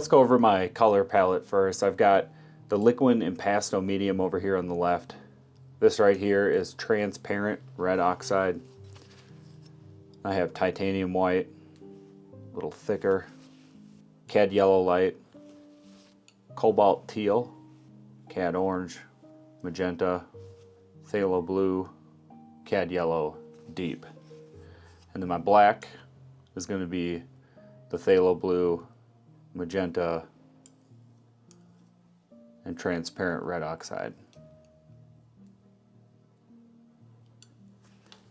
Let's go over my color palette first. I've got the Liquin Impasto medium over here on the left. This right here is transparent red oxide. I have titanium white, a little thicker, cad yellow light, cobalt teal, cad orange, magenta, phthalo blue, cad yellow, deep. And then my black is going to be the phthalo blue, magenta, and transparent red oxide.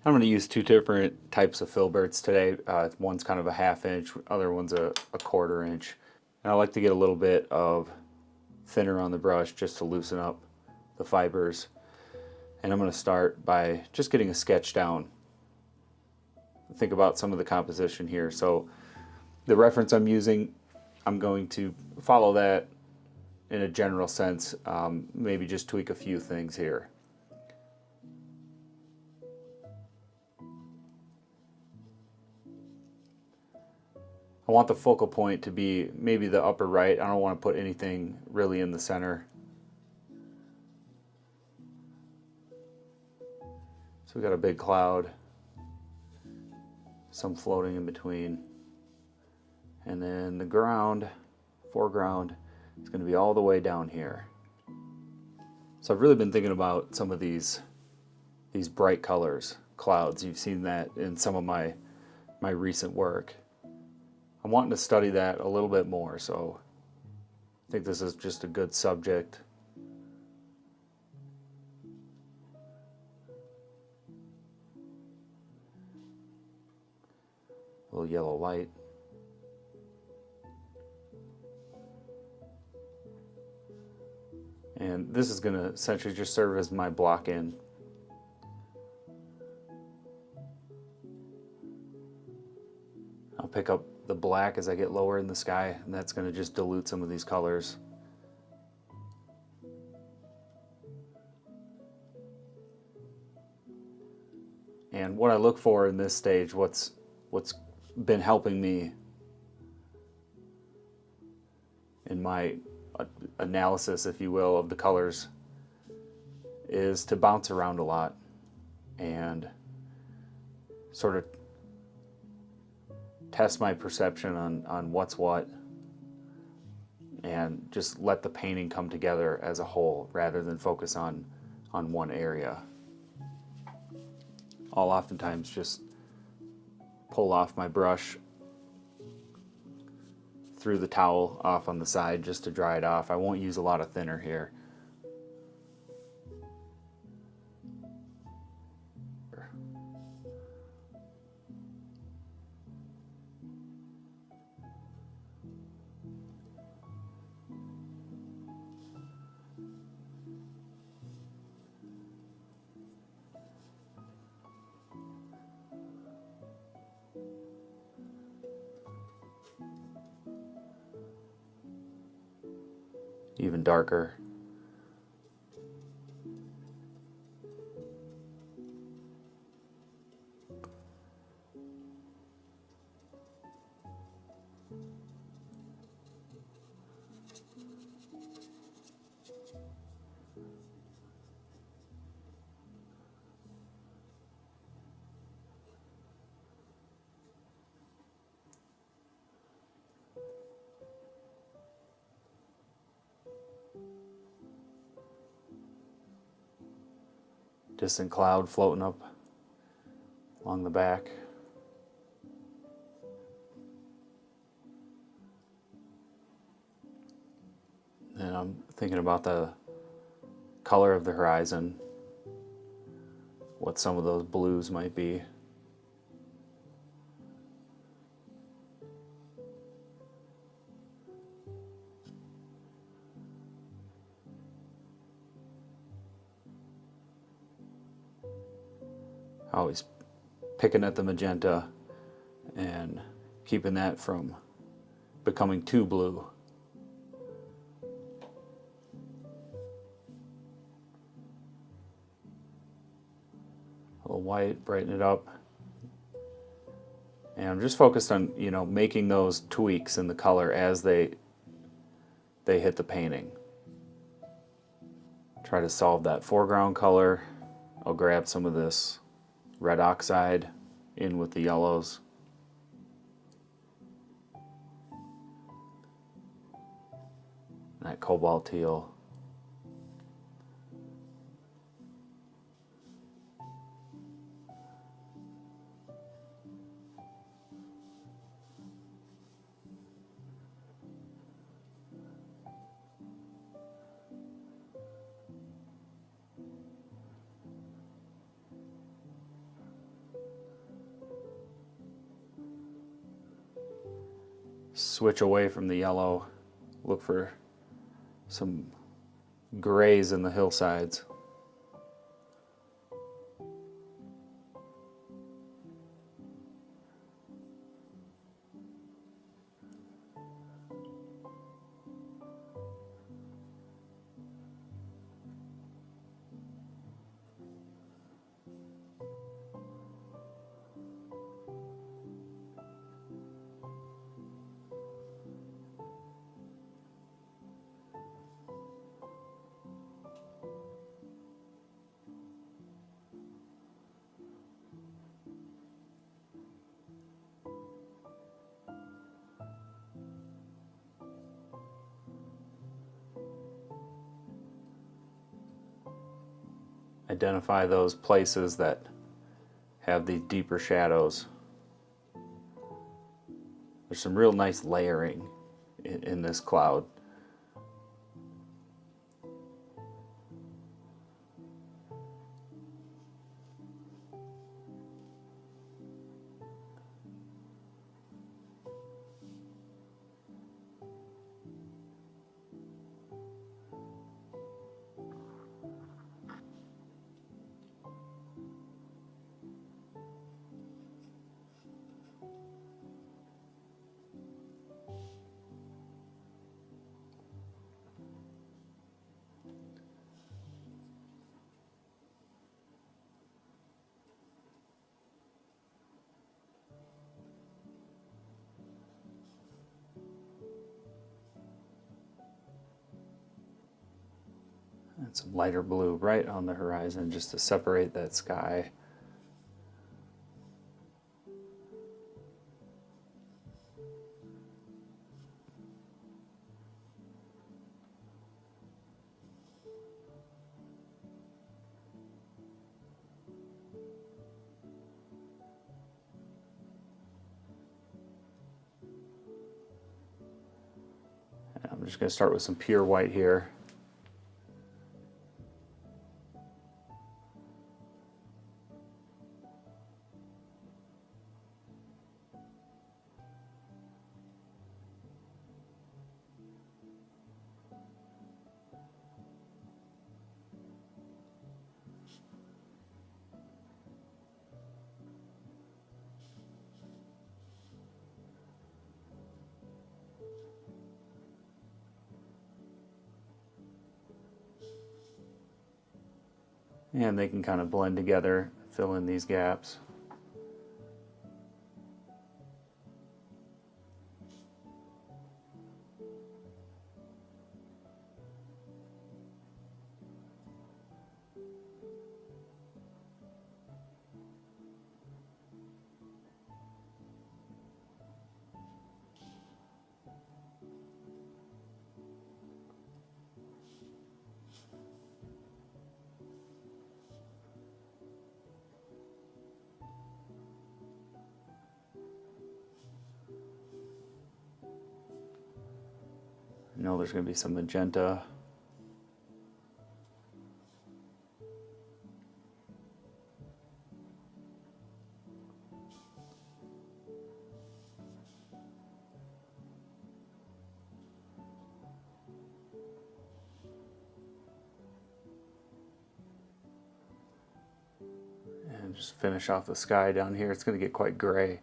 I'm going to use two different types of filberts today. One's kind of a 1/2 inch, other one's a 1/4 inch. And I like to get a little bit of thinner on the brush just to loosen up the fibers. And I'm going to start by just getting a sketch down. Think about some of the composition here. So the reference I'm using, I'm going to follow that in a general sense, maybe just tweak a few things here. I want the focal point to be maybe the upper right. I don't want to put anything really in the center. So we got a big cloud, some floating in between, and then the ground, foreground, is going to be all the way down here. So I've really been thinking about some of these bright colors, clouds. You've seen that in some of my recent work. I'm wanting to study that a little bit more, so I think this is just a good subject. A little yellow light. And this is going to essentially just serve as my block in. I'll pick up the black as I get lower in the sky, and that's going to just dilute some of these colors. And what I look for in this stage, what's been helping me in my analysis, if you will, of the colors, is to bounce around a lot and sort of test my perception on what's what, and just let the painting come together as a whole rather than focus on one area. I'll oftentimes just pull off my brush through the towel off on the side just to dry it off. I won't use a lot of thinner here. Even darker. Distant cloud floating up along the back. And I'm thinking about the color of the horizon, what some of those blues might be. Always picking at the magenta and keeping that from becoming too blue. A little white, brighten it up. And I'm just focused on, making those tweaks in the color as they they hit the painting. Try to solve that foreground color. I'll grab some of this red oxide in with the yellows. That cobalt teal. Switch away from the yellow, look for some grays in the hillsides. Identify those places that have the deeper shadows. There's some real nice layering in this cloud. And some lighter blue right on the horizon just to separate that sky. And I'm just going to start with some pure white here. And they can kind of blend together, fill in these gaps. I know there's going to be some magenta. And just finish off the sky down here. It's going to get quite gray.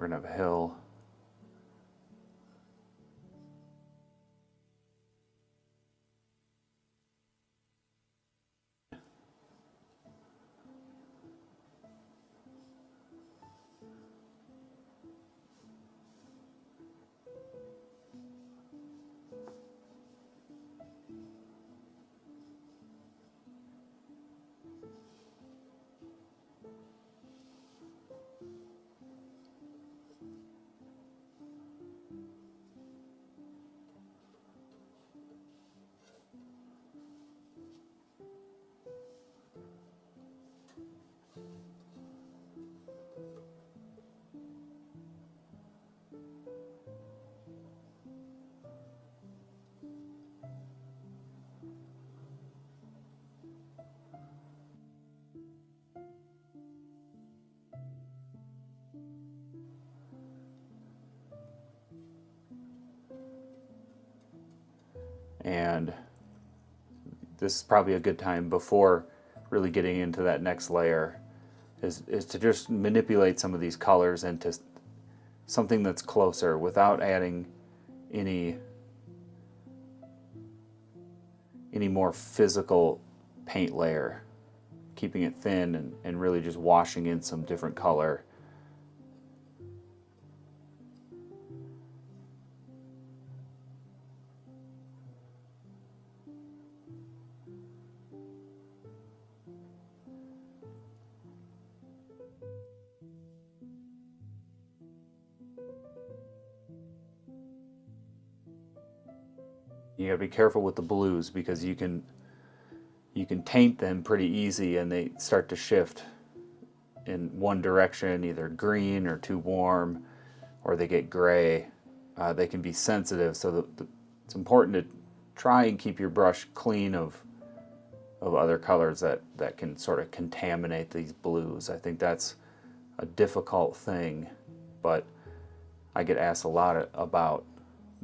We're gonna have a hill. And this is probably a good time before really getting into that next layer is to just manipulate some of these colors into something that's closer without adding any more physical paint layer, keeping it thin and really just washing in some different color. You gotta be careful with the blues because you can taint them pretty easy and they start to shift in one direction, either green or too warm, or they get gray. They can be sensitive, so it's important to try and keep your brush clean of other colors that can sort of contaminate these blues. I think that's a difficult thing, but I get asked a lot about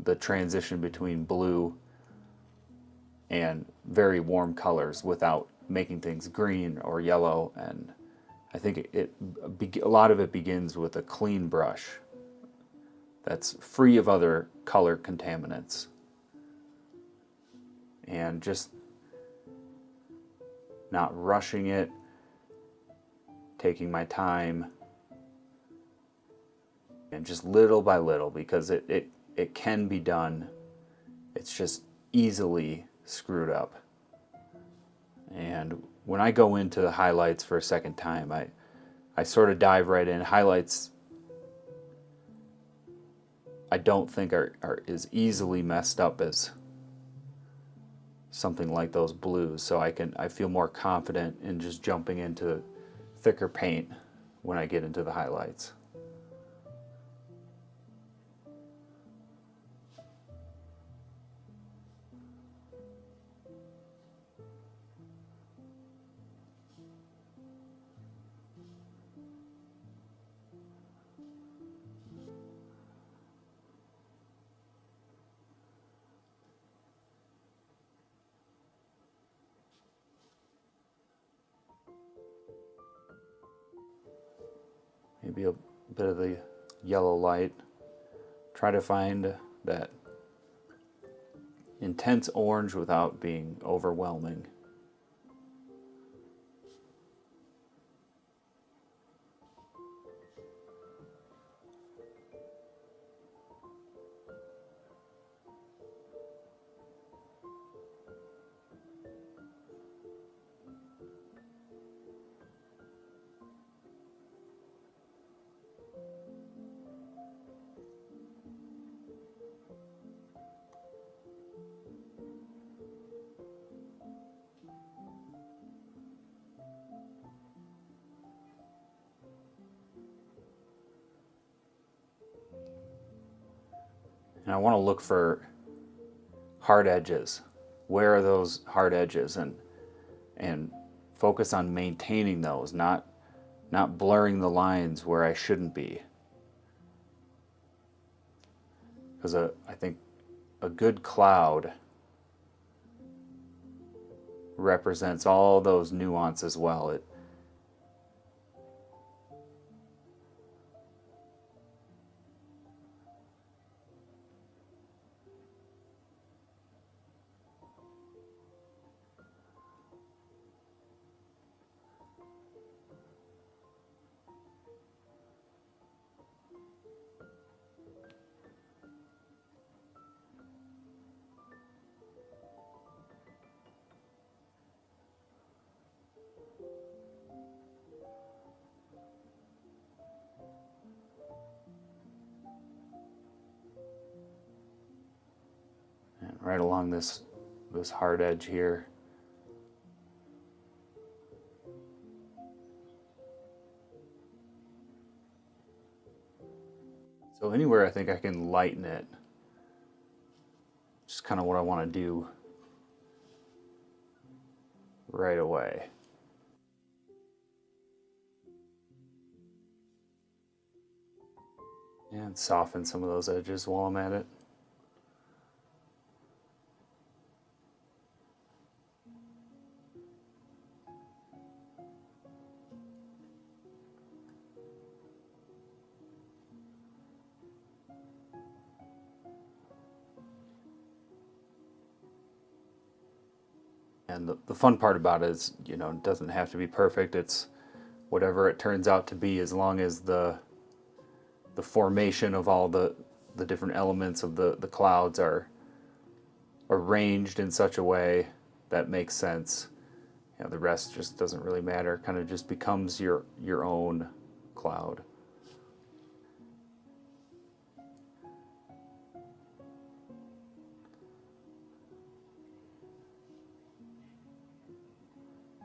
the transition between blue and very warm colors without making things green or yellow, and I think a lot of it begins with a clean brush that's free of other color contaminants, and just not rushing it, taking my time, and just little by little, because it can be done. It's just easily screwed up. And when I go into the highlights for a second time, I sort of dive right in. Highlights I don't think are as easily messed up as something like those blues, so I feel more confident in just jumping into thicker paint when I get into the highlights. Maybe a bit of the yellow light. Try to find that intense orange without being overwhelming. And I want to look for hard edges. Where are those hard edges? And focus on maintaining those, not blurring the lines where I shouldn't be. Because I think a good cloud represents all those nuances well. right along this hard edge here. So anywhere I think I can lighten it, just kind of what I want to do right away. And soften some of those edges while I'm at it. And the fun part about it is, you know, it doesn't have to be perfect. It's whatever it turns out to be, as long as the formation of all the different elements of the clouds are arranged in such a way that makes sense. You know, the rest just doesn't really matter. Kind of just becomes your own cloud.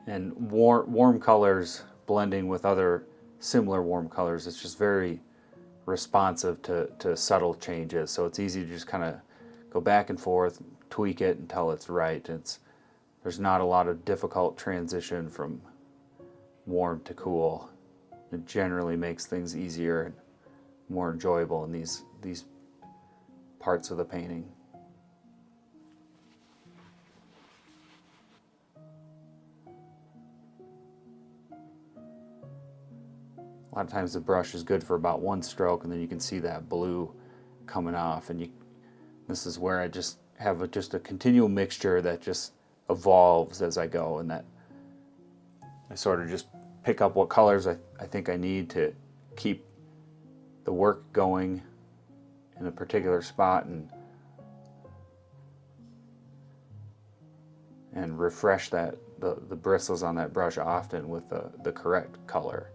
And warm colors blending with other similar warm colors, it's just very responsive to subtle changes. So it's easy to just kind of go back and forth, tweak it until it's right. There's not a lot of difficult transition from warm to cool. It generally makes things easier and more enjoyable in these parts of the painting. A lot of times the brush is good for about one stroke, and then you can see that blue coming off. And this is where I just have just a continual mixture that just evolves as I go, and that I sort of just pick up what colors I think I need to keep the work going in a particular spot, and refresh the bristles on that brush often with the correct color.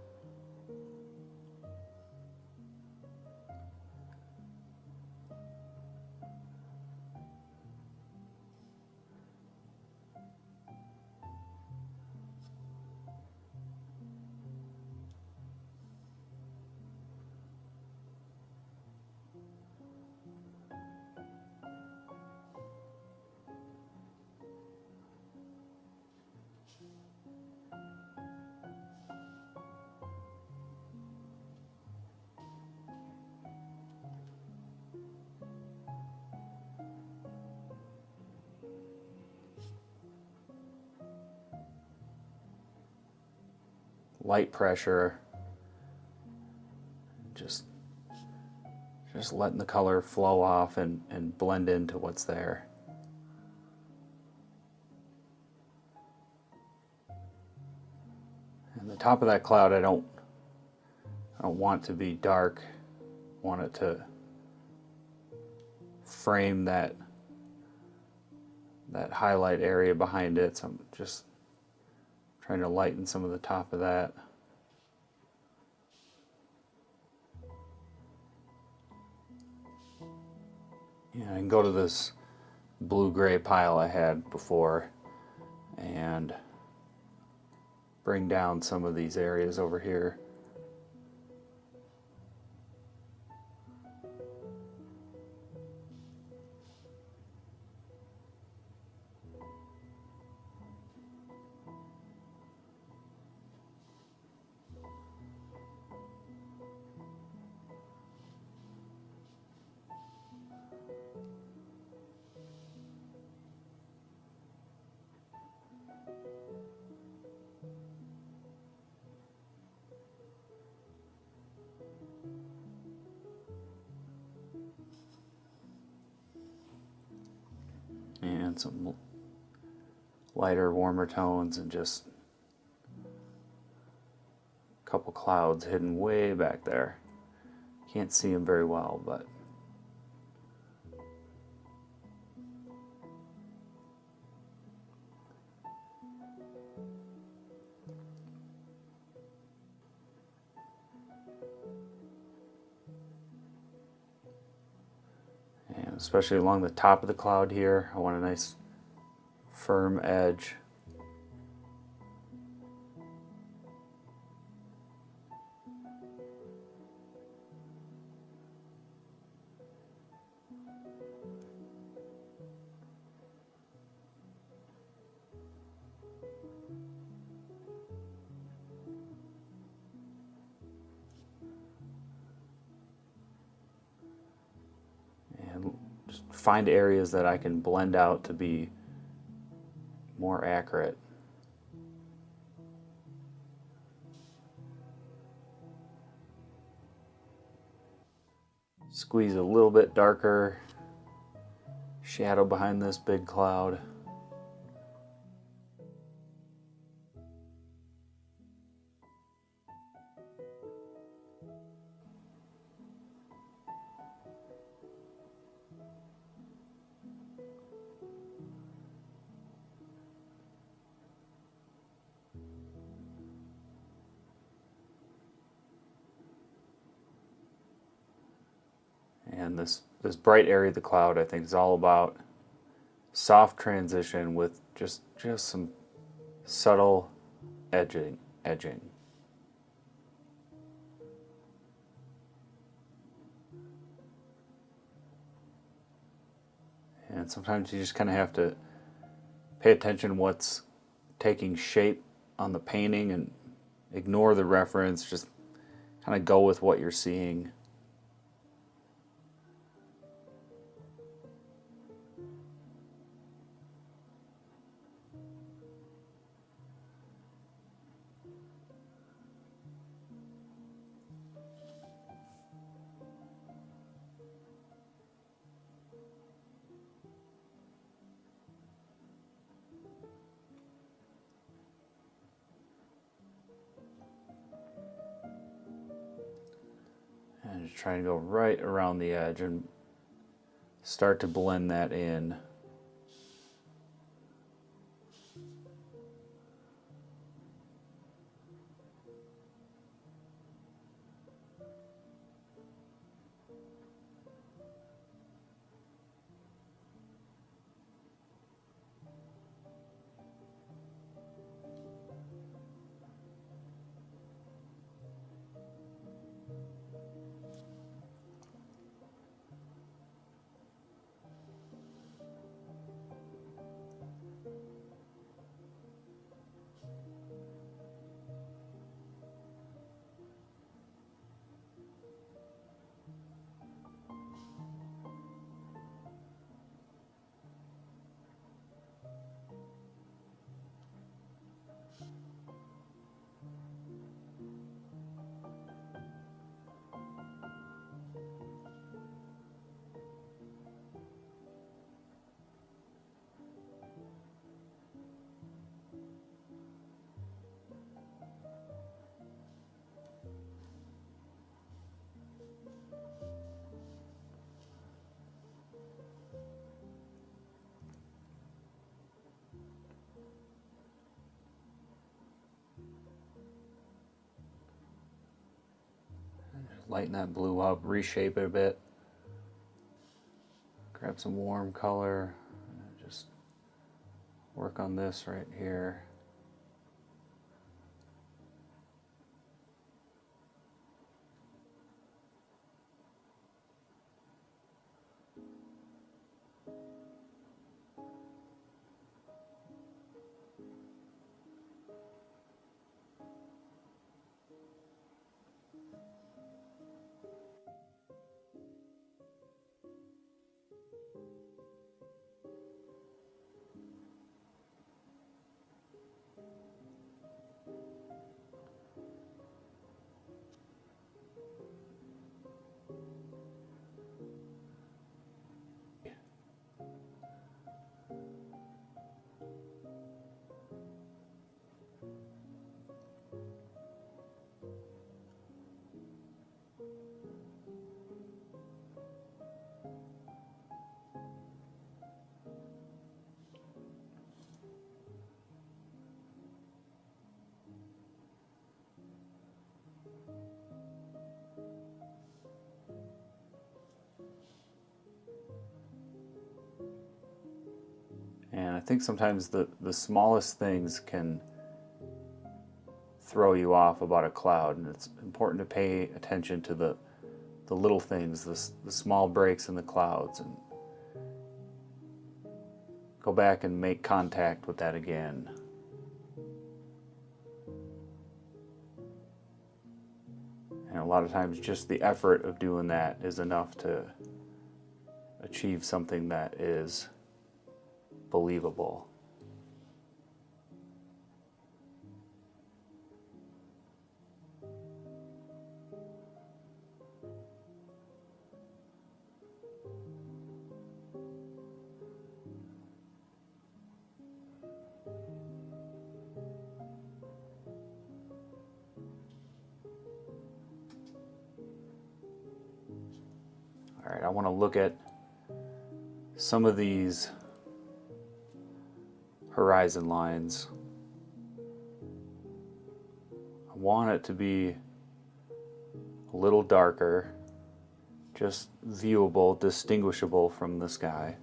Light pressure, just letting the color flow off and blend into what's there. And the top of that cloud, I don't want to be dark. I want it to frame that highlight area behind it. So I'm just trying to lighten some of the top of that. Yeah, I can go to this blue-gray pile I had before and bring down some of these areas over here. And some lighter, warmer tones, and just a couple clouds hidden way back there. Can't see them very well, but and especially along the top of the cloud here. I want a nice firm edge. And just find areas that I can blend out to be more accurate. Squeeze a little bit darker shadow behind this big cloud. And this bright area of the cloud, I think, is all about soft transition with just some subtle edging. And sometimes you just kind of have to pay attention to what's taking shape on the painting and ignore the reference, just kind of go with what you're seeing. And just try to go right around the edge and start to blend that in. Lighten that blue up, reshape it a bit. Grab some warm color, just work on this right here. I think sometimes the smallest things can throw you off about a cloud, and it's important to pay attention to the little things, the small breaks in the clouds, and go back and make contact with that again. And a lot of times just the effort of doing that is enough to achieve something that is believable. All right, I want to look at some of these horizon lines. I want it to be a little darker, just viewable, distinguishable from the sky.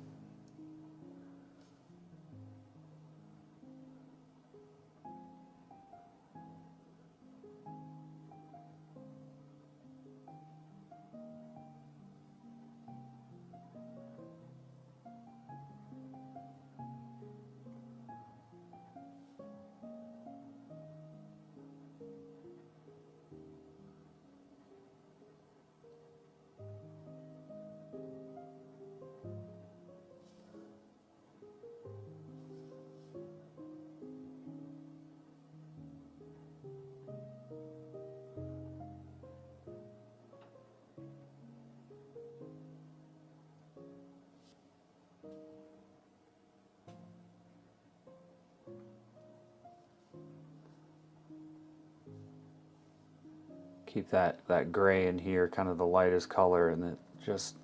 Keep that gray in here, kind of the lightest color, and it just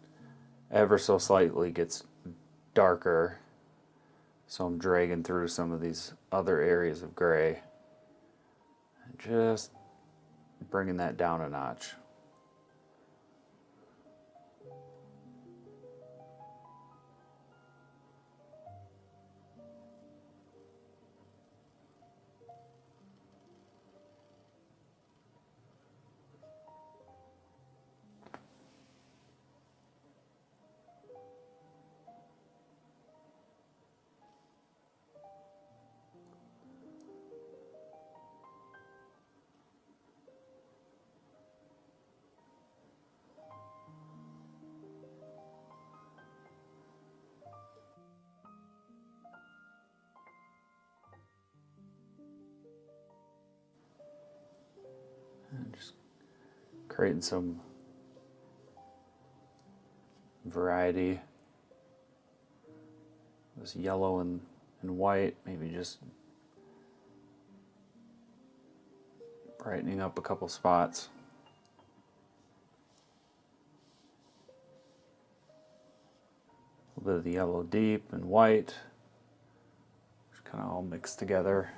ever so slightly gets darker. So I'm dragging through some of these other areas of gray and just bringing that down a notch. And just creating some variety. This yellow and white, maybe just brightening up a couple spots. A little bit of the yellow deep and white, just kind of all mixed together.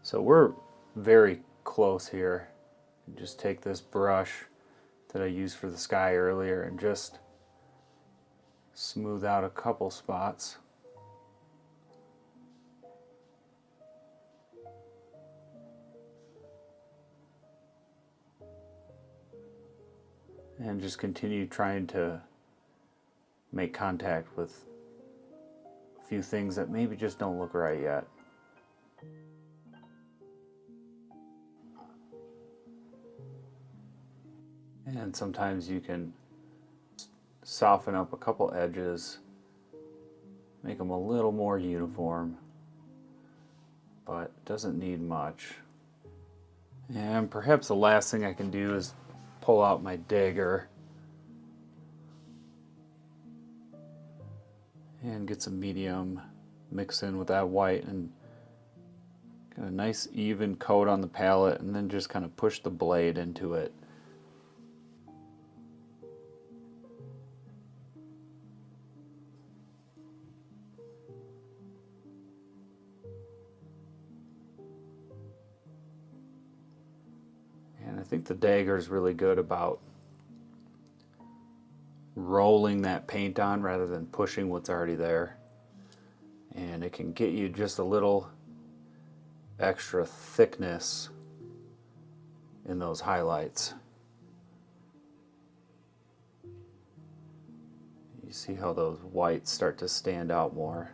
So we're very close here. Just take this brush that I used for the sky earlier and just smooth out a couple spots. And just continue trying to make contact with a few things that maybe just don't look right yet. And sometimes you can soften up a couple edges, make them a little more uniform, but it doesn't need much. And perhaps the last thing I can do is pull out my Dagger and get some medium mixed in with that white and get a nice even coat on the palette, and then just kind of push the blade into it. And I think the Dagger is really good about rolling that paint on rather than pushing what's already there. And it can get you just a little extra thickness in those highlights. You see how those whites start to stand out more.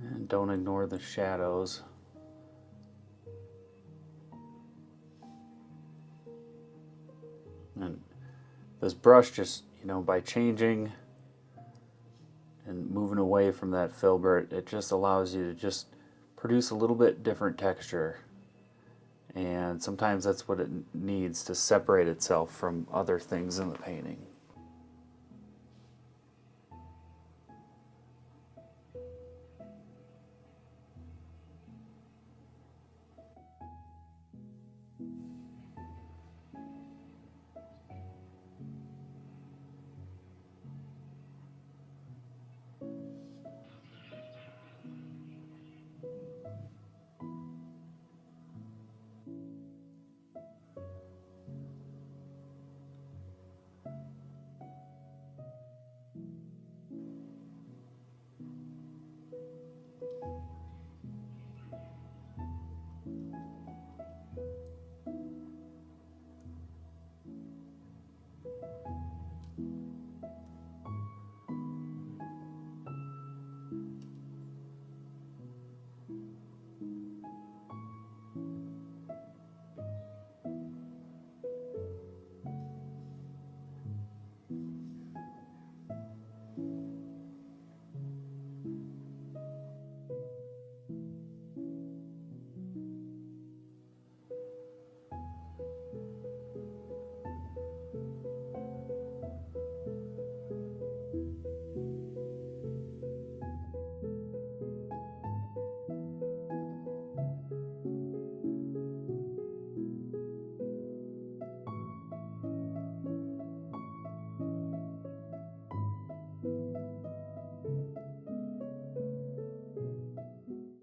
And don't ignore the shadows. And this brush just, by changing and moving away from that filbert, it just allows you to just produce a little bit different texture. And sometimes that's what it needs to separate itself from other things in the painting.